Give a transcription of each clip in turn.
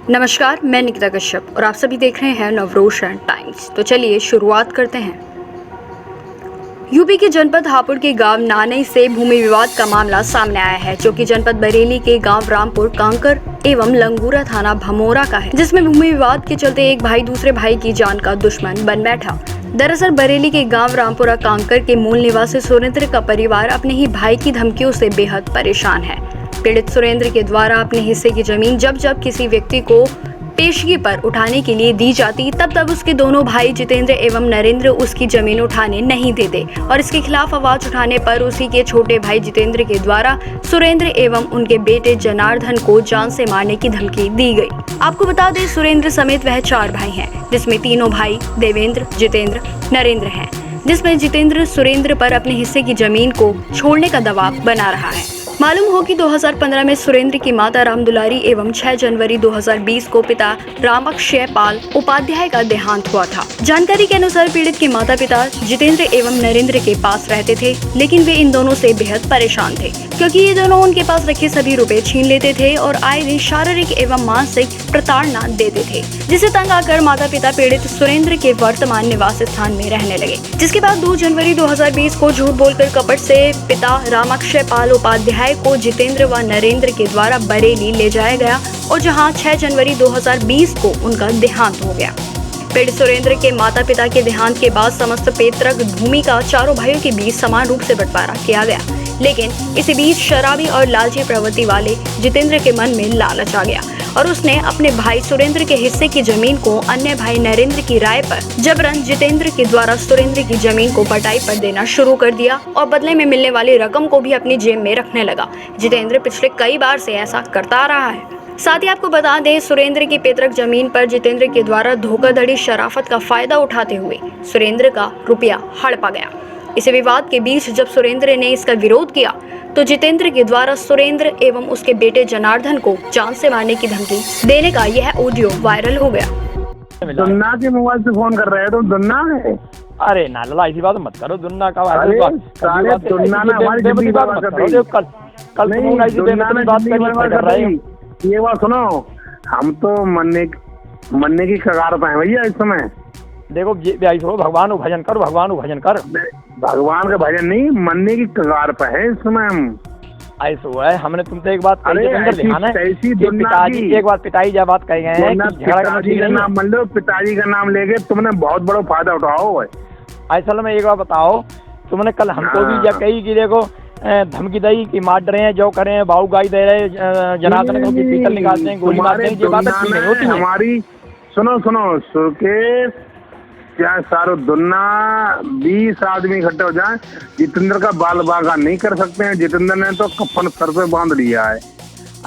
नमस्कार, मैं निकिता कश्यप और आप सभी देख रहे हैं नवरोशन टाइम्स। तो चलिए शुरुआत करते हैं। यूपी के जनपद हापुड़ के गांव नानई से भूमि विवाद का मामला सामने आया है, जो कि जनपद बरेली के गांव रामपुर कांकर एवं लंगूरा थाना भमोरा का है, जिसमें भूमि विवाद के चलते एक भाई दूसरे भाई की जान का दुश्मन बन बैठा। दरअसल बरेली के गांव रामपुरा कांकर के मूल निवासी सुरेंद्र का परिवार अपने ही भाई की धमकियों से बेहद परेशान है। पीड़ित सुरेंद्र के द्वारा अपने हिस्से की जमीन जब जब किसी व्यक्ति को पेशगी पर उठाने के लिए दी जाती, तब तब उसके दोनों भाई जितेंद्र एवं नरेंद्र उसकी जमीन उठाने नहीं देते और इसके खिलाफ आवाज उठाने पर उसी के छोटे भाई जितेंद्र के द्वारा सुरेंद्र एवं उनके बेटे जनार्दन को जान से मारने की धमकी दी गई। आपको बता दें, सुरेंद्र समेत वह 4 भाई हैं, जिसमें तीनों भाई देवेंद्र, जितेंद्र, नरेंद्र हैं, जिसमें जितेंद्र सुरेंद्र पर अपने हिस्से की जमीन को छोड़ने का दबाव बना रहा है। मालूम हो कि 2015 में सुरेंद्र की माता रामदुलारी एवं 6 जनवरी 2020 को पिता रामअक्षय पाल उपाध्याय का देहांत हुआ था। जानकारी के अनुसार पीड़ित के माता पिता जितेंद्र एवं नरेंद्र के पास रहते थे, लेकिन वे इन दोनों से बेहद परेशान थे, क्योंकि ये दोनों उनके पास रखे सभी रुपए छीन लेते थे और आए दिन शारीरिक एवं मानसिक प्रताड़ना देते थे, जिसे तंग आकर माता पिता पीड़ित सुरेंद्र के वर्तमान निवास स्थान में रहने लगे। जिसके बाद 2 जनवरी 2020 को झूठ बोलकर कपट से पिता रामअक्षय पाल उपाध्याय को जितेंद्र व नरेंद्र के द्वारा बरेली ले जाया गया और जहां 6 जनवरी 2020 को उनका देहांत हो गया। पीड़ित सुरेंद्र के माता पिता के देहांत के बाद समस्त पैतृक भूमि का चारों भाइयों के बीच समान रूप से बंटवारा किया गया, लेकिन इसी बीच शराबी और लालची प्रवृत्ति वाले जितेंद्र के मन में लालच आ गया और उसने अपने भाई सुरेंद्र के हिस्से की जमीन को अन्य भाई नरेंद्र की राय पर जबरन जितेंद्र के द्वारा सुरेंद्र की जमीन को बटाई पर देना शुरू कर दिया और बदले में मिलने वाली रकम को भी अपनी जेब में रखने लगा। जितेंद्र पिछले कई बार से ऐसा करता रहा है। साथ ही आपको बता दें, सुरेंद्र की पैतृक जमीन पर जितेंद्र के द्वारा धोखाधड़ी शराफत का फायदा उठाते हुए सुरेंद्र का रुपया हड़पा गया। इसी विवाद के बीच जब सुरेंद्र ने इसका विरोध किया तो जितेंद्र के द्वारा सुरेंद्र एवं उसके बेटे जनार्दन को जान से मारने की धमकी देने का यह ऑडियो वायरल हो गया। दुन्ना के मोबाइल से फोन कर रहे हैं तो दुन्ना है। अरे ना लला, ऐसी बात मत करो। दुन्ना का दुन्ना ने हमारी जिंदगी बर्बाद कर दी। कल बात कर रहे हैं। ये बात सुनो, हम तो मरने की कगार पे हैं भैया इस समय। देखो भगवान को भजन कर, भगवान को भजन कर। भगवान का भजन नहीं, मरने की कगार पे है इस समय हम। ऐसा है, हमने तुमसे एक बात पिताजी एक बात पिताजी जब बात कह गए हैं कि पिताजी का नाम मान लो, पिताजी का नाम लेके तुमने बहुत बड़ा फायदा उठाओ। ऐसा में एक बात बताओ, तुमने कल हमको भी जब कही कि देखो धमकी दी कि मार रहे हैं, जो करें भाऊ गाई दे रहे, जनार्दन को पीतल निकालते हैं, गोली मारते हैं, ये बात अच्छी नहीं होती हमारी। सुनो सुरकेश, क्या सारो दुन्ना 20 आदमी इकट्ठे हो जाए, जितेंद्र का बाल बागा नहीं कर सकते हैं। जितेंद्र ने तो कफन सर पे बांध लिया है।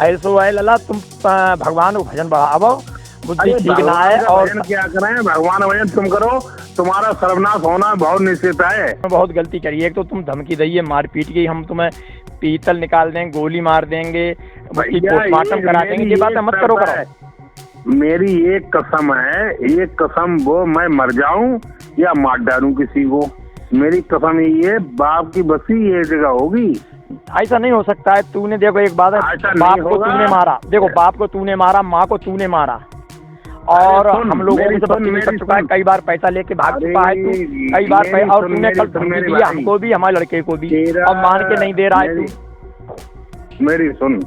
ऐसा है लला, तुम भगवान को भजन बढ़ाओ, बुद्धि ठीक ना है। और क्या करें, भगवान भजन तुम करो, तुम्हारा सर्वनाश होना बहुत निश्चित है। बहुत गलती करी। एक तो तुम धमकी दी, मारपीट की, हम तुम्हें पीतल निकाल देंगे, गोली मार देंगे, पोस्टमार्टम करा देंगे, ये बात मत करो। मेरी एक कसम है, एक कसम, वो मैं मर जाऊं या मार डालूं किसी को, मेरी कसम यही है। बाप की बसी ये जगह होगी। ऐसा नहीं हो सकता है। तूने देखो एक बात है, बाप को तूने मारा, देखो बाप को तूने मारा, माँ को तूने मारा, और हम लोगों को कर चुका है। कई बार पैसा लेके भाग चुका है तू, कई बार। और तूने कल धमकी दिया हमको भी, हमारे लड़के को भी, और मान के नहीं दे रहा है तू। मेरी सुन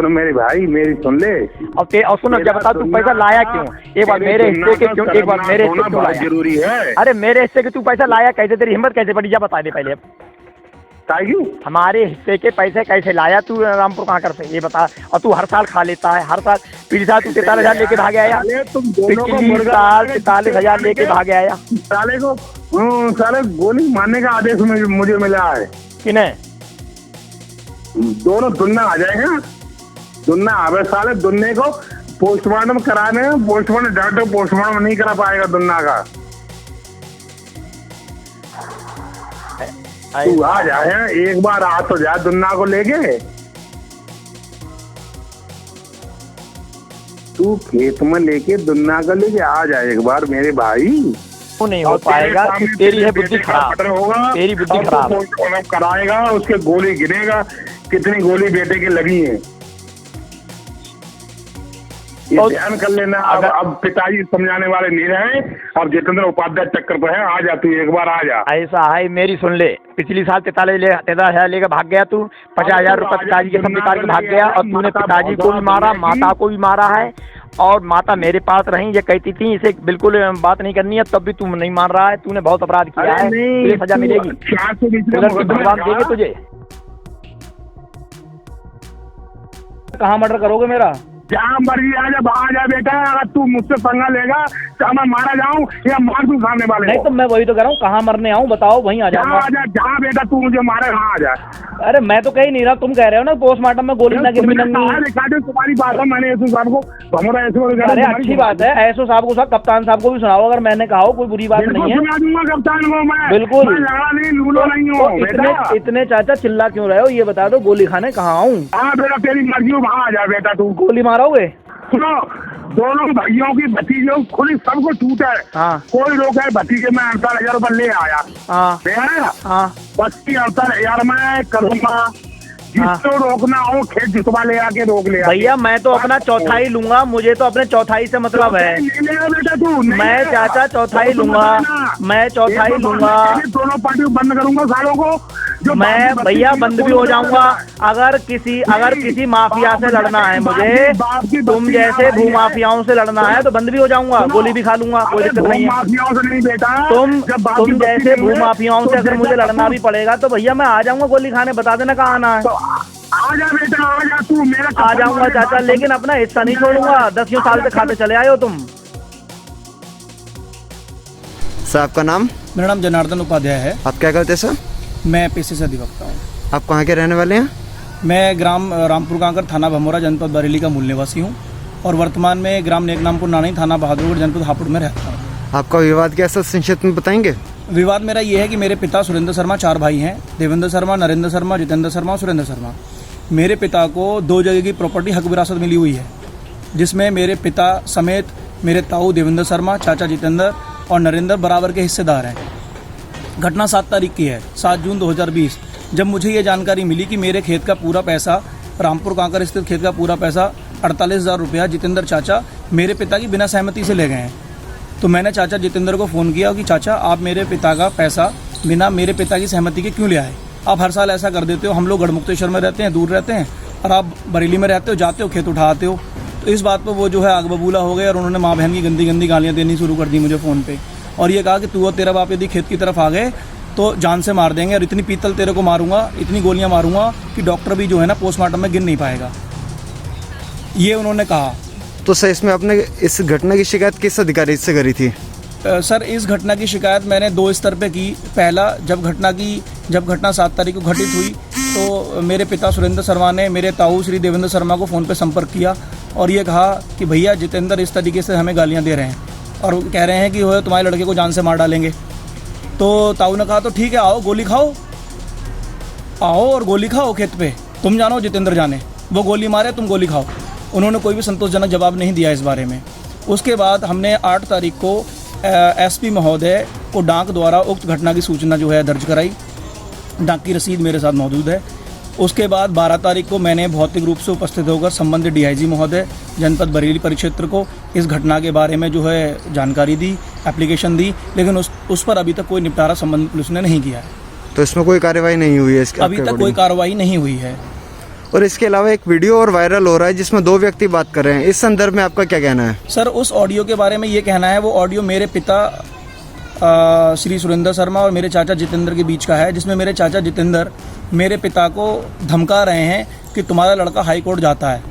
मेरे भाई, मेरी सुन ले। और सुनो, क्या बता, तू पैसा लाया क्यों? एक बार मेरे हिस्से के क्यों, एक बार मेरे हिस्से क्यों लाया? जरूरी है। अरे मेरे हिस्से के तू पैसा लाया कैसे? तेरी हिम्मत कैसे पड़ी? जा बता दे पहले। हमारे हिस्से के पैसे कैसे लाया तू रामपुर कांकर से, ये बता। और तू हर साल खा लेता है, हर साल। पिछले साल तू 43,000 लेके भाग आया, 43,000 लेके भाग आया। साले गोली मारने का आदेश मुझे मिला है। किन्हें? दोनों दुन्ना आ जाएगा, दुन्ना आवे साले। दुन्ने को पोस्टमार्टम कराने, पोस्टमार्टम डॉक्टर पोस्टमार्टम नहीं करा पाएगा दुन्ना का। तू आ जाए, एक बार आ तो जा दुन्ना को लेके। तू खेत में लेके दुन्ना का लेके आ जाए एक बार मेरे भाई। वो नहीं हो पाएगा, तेरी है बुद्धि खराब होगा, तेरी बुद्धि खराब कराएगा, उसके गोली गिनेगा कितनी गोली बेटे की लगी है। ये ध्यान कर लेना। अब पिताजी समझाने वाले नहीं रहे, अब जितेंद्र उपाध्याय चक्कर पर है। आ जा तू, एक बार आ जा। ऐसा है, मेरी सुन ले, पिछली साल 43,000 लेकर भाग गया तू, 50,000 रुपए पिताजी के सब निकाल के भाग गया, और तूने पिताजी को भी मारा, माता को भी मारा है, और माता मेरे पास रही, ये कहती थी इसे बिल्कुल बात नहीं करनी है, तब भी तू नहीं मान रहा है। तूने बहुत अपराध किया है, तुझे सजा मिलेगी, भगवान देंगे तुझे। कहाँ मर्डर करोगे मेरा? जहाँ मर्जी आ जा, वहाँ जा बेटा। अगर तू मुझसे पंगा लेगा तो मैं मारा जाऊँ या मार दूँ सामने वाले? नहीं तो मैं वही तो कह रहा हूँ, कहाँ मरने आऊँ बताओ, वहीं आ जाऊंगा। जहाँ बेटा तू मुझे मारे वहाँ आ जा। अरे मैं तो कहीं नहीं रहा, तुम कह रहे हो ना पोस्टमार्टम में गोली ना गिरनी तुम्हारी बात है, मैंने एसओ साहब को भमोरा एसओ। अरे अच्छी बात है, एसओ साहब को, साहब कप्तान साहब को भी सुनाओ, अगर मैंने कहा हो, कोई बुरी बात नहीं है। सुना दूंगा कप्तान को मैं, बिल्कुल। लड़ा नहीं, लूलो नहीं हूँ। इतने चाचा चिल्ला क्यों रहे हो, ये बता दो, गोली खाने कहाँ आऊँ? हाँ बेटा, तेरी मर्जी हो, वहाँ आ जा बेटा। तू गोली मारोगे? सुनो, दोनों भाइयों की भतीजों खुली सबको छूट है। हाँ। कोई रोक है, भतीजे में 48,000 रुपये ले आया। हाँ। ले आया। हाँ। बस 48,000 मैं करूँगा, जिसको रोकना हो खेत जुतवा ले आके रोक ले। भैया मैं तो अपना चौथाई लूंगा, मुझे तो अपने चौथाई से मतलब है। बेटा तू, मैं चाचा चौथाई लूंगा, मैं चौथाई लूंगा। दोनों पार्टी बंद करूंगा सालों को। मैं भैया बंद भी हो जाऊंगा, अगर किसी माफिया से लड़ना है मुझे, तुम जैसे भूमाफियाओं से लड़ना है तो बंद भी हो जाऊंगा, गोली भी खा लूंगा, कोई दिक्कत नहीं है। माफियाओं से नहीं बेटा, तुम जैसे भूमाफियाओं से अगर मुझे लड़ना भी पड़ेगा तो भैया मैं आ जाऊंगा गोली खाने, बता देना कहाँ आना है। आ जा बेटा, आ जा तू, मेरा आ जाऊंगा चाचा, लेकिन अपना हिस्सा नहीं छोड़ूंगा। 10 साल से खाते चले आए हो तुम। सर आपका नाम? मेरा नाम जनार्दन उपाध्याय है। आप क्या करते हैं सर? मैं पेशे से अधिवक्ता हूँ। आप कहाँ के रहने वाले हैं? मैं ग्राम रामपुर कांकर, थाना भमोरा, जनपद बरेली का मूल निवासी हूँ, और वर्तमान में ग्राम नेकनामपुर नानी, थाना बहादुरगढ़, जनपद हापुड़ में रहता हूँ। आपका विवाद क्या सर, संक्षिप्त में बताएंगे? विवाद मेरा ये है कि मेरे पिता सुरेंद्र शर्मा, 4 भाई हैं, देवेंद्र शर्मा, नरेंद्र शर्मा, जितेंद्र शर्मा और सुरेंद्र शर्मा। मेरे पिता को 2 जगह की प्रॉपर्टी हक विरासत मिली हुई है, जिसमें मेरे पिता समेत मेरे ताऊ देवेंद्र शर्मा, चाचा जितेंद्र और नरेंद्र बराबर के हिस्सेदार हैं। घटना 7 तारीख की है, 7 जून 2020, जब मुझे ये जानकारी मिली कि मेरे खेत का पूरा पैसा, रामपुर कांकर स्थित खेत का पूरा पैसा 48,000 रुपया जितेंद्र चाचा मेरे पिता की बिना सहमति से ले गए हैं। तो मैंने चाचा जितेंद्र को फ़ोन किया कि चाचा आप मेरे पिता का पैसा बिना मेरे पिता की सहमति के क्यों ले आए? आप हर साल ऐसा कर देते हो, हम लोग गढ़मुक्तेश्वर में रहते हैं, दूर रहते हैं, और आप बरेली में रहते हो, जाते हो खेत उठाते हो। तो इस बात पर वो जो है आग बबूला हो गए, और उन्होंने माँ बहन की गंदी गंदी गालियाँ देनी शुरू कर दी मुझे फ़ोन पे, और ये कहा कि तू और तेरा बाप यदि खेत की तरफ आ गए तो जान से मार देंगे, और इतनी पीतल तेरे को मारूंगा, इतनी गोलियां मारूंगा कि डॉक्टर भी जो है ना पोस्टमार्टम में गिन नहीं पाएगा, ये उन्होंने कहा। तो सर इसमें आपने इस घटना की शिकायत किस अधिकारी से करी थी? सर इस घटना की शिकायत मैंने 2 स्तर पे की। पहला, जब घटना 7 तारीख को घटित हुई तो मेरे पिता सुरेंद्र शर्मा ने मेरे ताऊ श्री देवेंद्र शर्मा को फ़ोन पे संपर्क किया और ये कहा कि भैया जितेंद्र इस तरीके से हमें गालियाँ दे रहे हैं और कह रहे हैं कि वो तुम्हारे लड़के को जान से मार डालेंगे। तो ताऊ ने कहा तो ठीक है, आओ गोली खाओ, आओ और गोली खाओ खेत पे, तुम जानो जितेंद्र जाने, वो गोली मारे तुम गोली खाओ। उन्होंने कोई भी संतोषजनक जवाब नहीं दिया इस बारे में। उसके बाद हमने 8 तारीख को एसपी महोदय को डाक द्वारा उक्त घटना की सूचना जो है दर्ज कराई, डाक की रसीद मेरे साथ मौजूद है। उसके बाद 12 तारीख को मैंने भौतिक रूप से उपस्थित होकर संबंधित डीआईजी महोदय जनपद बरेली परिक्षेत्र को इस घटना के बारे में जो है जानकारी दी, एप्लीकेशन दी, लेकिन उस पर अभी तक कोई निपटारा संबंधित पुलिस ने नहीं किया है। तो इसमें कोई कार्रवाई नहीं हुई है? अभी तक कोई कार्रवाई नहीं हुई है। और इसके अलावा एक वीडियो और वायरल हो रहा है जिसमें 2 व्यक्ति बात कर रहे हैं, इस संदर्भ में आपका क्या कहना है? सर उस ऑडियो के बारे में ये कहना है, वो ऑडियो मेरे पिता श्री सुरेंद्र शर्मा और मेरे चाचा जितेंद्र के बीच का है, जिसमें मेरे चाचा जितेंद्र मेरे पिता को धमका रहे हैं कि तुम्हारा लड़का हाई कोर्ट जाता है,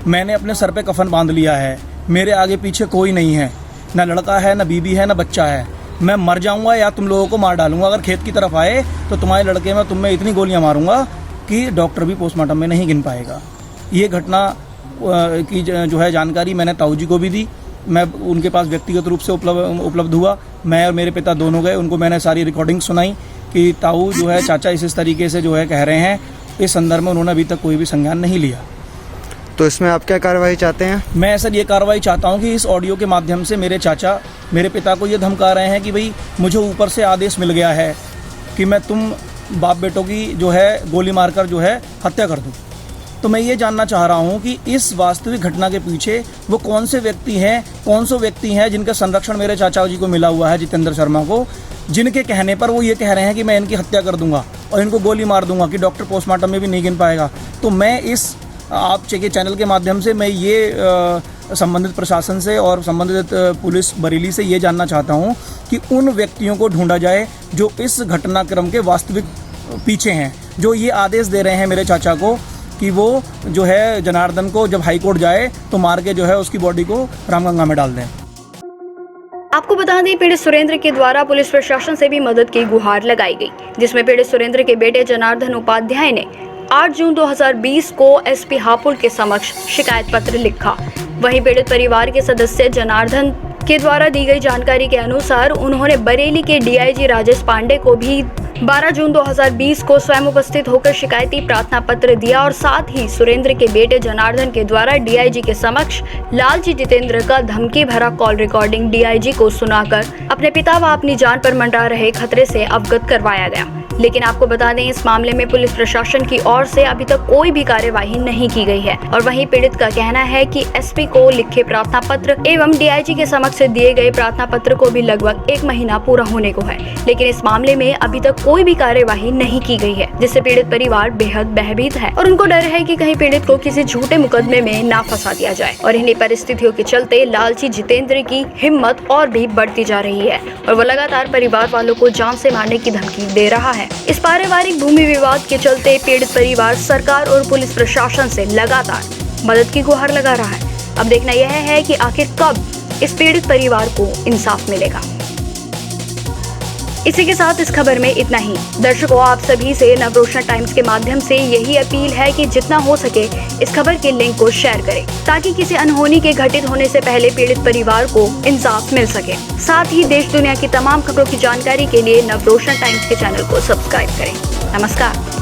मैंने अपने सर पे कफन बांध लिया है, मेरे आगे पीछे कोई नहीं है, ना लड़का है, ना बीबी है, ना बच्चा है, मैं मर जाऊंगा या तुम लोगों को मार डालूंगा, अगर खेत की तरफ आए तो तुम्हारे लड़के में तुम्हें इतनी गोलियां मारूंगा कि डॉक्टर भी पोस्टमार्टम में नहीं गिन पाएगा। ये घटना की जो है जानकारी मैंने ताऊ जी को भी दी, मैं उनके पास व्यक्तिगत रूप से उपलब्ध हुआ, मैं और मेरे पिता दोनों गए, उनको मैंने सारी रिकॉर्डिंग सुनाई कि ताऊ जो है चाचा इस तरीके से जो है कह रहे हैं। इस संदर्भ में उन्होंने अभी तक कोई भी संज्ञान नहीं लिया। तो इसमें आप क्या कार्रवाई चाहते हैं? मैं सर ये कार्रवाई चाहता हूँ कि इस ऑडियो के माध्यम से मेरे चाचा मेरे पिता को ये धमका रहे हैं कि भाई मुझे ऊपर से आदेश मिल गया है कि मैं तुम बाप बेटों की जो है गोली मारकर जो है हत्या कर दूँ। तो मैं ये जानना चाह रहा हूँ कि इस वास्तविक घटना के पीछे वो कौन से व्यक्ति हैं जिनका संरक्षण मेरे चाचा जी को मिला हुआ है, जितेंद्र शर्मा को, जिनके कहने पर वो ये कह रहे हैं कि मैं इनकी हत्या कर दूंगा और इनको गोली मार दूंगा कि डॉक्टर पोस्टमार्टम में भी नहीं गिन पाएगा। तो मैं इस आप के चैनल के माध्यम से मैं ये संबंधित प्रशासन से और संबंधित पुलिस बरेली से ये जानना चाहता हूँ कि उन व्यक्तियों को ढूंढा जाए जो इस घटनाक्रम के वास्तविक पीछे हैं, जो ये आदेश दे रहे हैं मेरे चाचा को कि वो जो है जनार्दन को जब हाई कोर्ट जाए तो मार के जो है उसकी बॉडी को रामगंगा में डाल दें। आपको बता दें, पीड़ित सुरेंद्र के द्वारा पुलिस प्रशासन से भी मदद की गुहार लगाई गई, जिसमें पीड़ित सुरेंद्र के बेटे जनार्दन उपाध्याय ने 8 जून 2020 को एसपी हापुड़ के समक्ष शिकायत पत्र लिखा। वहीं पीड़ित परिवार के सदस्य जनार्दन के द्वारा दी गई जानकारी के अनुसार उन्होंने बरेली के डीआईजी राजेश पांडे को भी 12 जून 2020 को स्वयं उपस्थित होकर शिकायती प्रार्थना पत्र दिया और साथ ही सुरेंद्र के बेटे जनार्दन के द्वारा डीआईजी के समक्ष लालची जितेंद्र का धमकी भरा कॉल रिकॉर्डिंग डीआईजी को सुनाकर अपने पिता व अपनी जान पर मंडरा रहे खतरे से अवगत करवाया गया। लेकिन आपको बता दें, इस मामले में पुलिस प्रशासन की ओर से अभी तक कोई भी कार्यवाही नहीं की गई है और वहीं पीड़ित का कहना है कि एसपी को लिखे प्रार्थना पत्र एवं डीआईजी के समक्ष दिए गए प्रार्थना पत्र को भी लगभग 1 महीना पूरा होने को है, लेकिन इस मामले में अभी तक कोई भी कार्यवाही नहीं की गई है, जिससे पीड़ित परिवार बेहद भयभीत है और उनको डर है कि कहीं पीड़ित को किसी झूठे मुकदमे में ना फंसा दिया जाए। और इन्हीं परिस्थितियों के चलते लालची जितेंद्र की हिम्मत और भी बढ़ती जा रही है और वो लगातार परिवार वालों को जान से मारने की धमकी दे रहा है। इस पारिवारिक भूमि विवाद के चलते पीड़ित परिवार सरकार और पुलिस प्रशासन से लगातार मदद की गुहार लगा रहा है। अब देखना यह है कि आखिर कब इस पीड़ित परिवार को इंसाफ मिलेगा। इसी के साथ इस खबर में इतना ही। दर्शकों, आप सभी से नवरोशन टाइम्स के माध्यम से यही अपील है कि जितना हो सके इस खबर के लिंक को शेयर करें ताकि किसी अनहोनी के घटित होने से पहले पीड़ित परिवार को इंसाफ मिल सके। साथ ही देश दुनिया की तमाम खबरों की जानकारी के लिए नवरोशन टाइम्स के चैनल को सब्सक्राइब करें। नमस्कार।